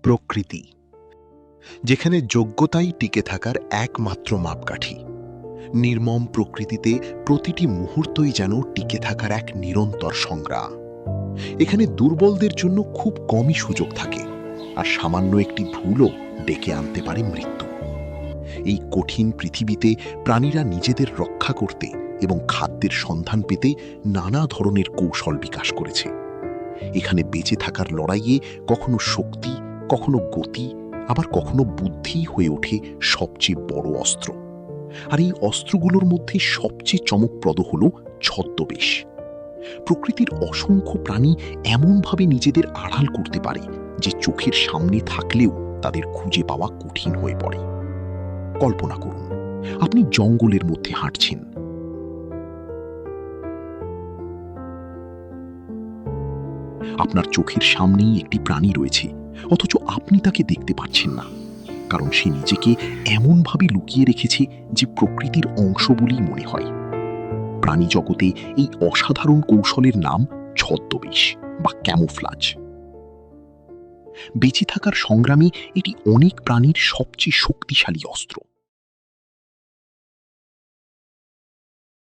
প্রকৃতি, যেখানে যোগ্যতাই টিকে থাকার একমাত্র মাপকাঠি। নির্মম প্রকৃতিতে প্রতিটি মুহূর্তই যেন টিকে থাকার এক নিরন্তর সংগ্রাম। এখানে দুর্বলদের জন্য খুব কমই সুযোগ থাকে, আর সামান্য একটি ভুলও ডেকে আনতে পারে মৃত্যু। এই কঠিন পৃথিবীতে প্রাণীরা নিজেদের রক্ষা করতে এবং খাদ্যের সন্ধান পেতে নানা ধরনের কৌশল বিকাশ করেছে। এখানে বেঁচে থাকার লড়াইয়ে কখনো শক্তি, কখনো গতি, আবার কখনো বুদ্ধি হয়ে ওঠে সবচেয়ে বড় অস্ত্র। আর এই অস্ত্রগুলোর মধ্যে সবচেয়ে চমকপ্রদ হল ছদ্মবেশ। প্রকৃতির অসংখ্য প্রাণী এমনভাবে নিজেদের আড়াল করতে পারে যে চোখের সামনে থাকলেও তাদের খুঁজে পাওয়া কঠিন হয়ে পড়ে। কল্পনা করুন, আপনি জঙ্গলের মধ্যে হাঁটছেন। আপনার চোখের সামনেই একটি প্রাণী রয়েছে, অথচ আপনি তাকে দেখতে পাচ্ছেন না, কারণ সে নিজেকে এমনভাবে লুকিয়ে রেখেছে যে প্রকৃতির অংশ বলেই মনে হয়। প্রাণী জগতে এই অসাধারণ কৌশলের নাম ছদ্মবেশ বা ক্যামোফ্লাজ। বেঁচে থাকার সংগ্রামে এটি অনেক প্রাণীর সবচেয়ে শক্তিশালী অস্ত্র।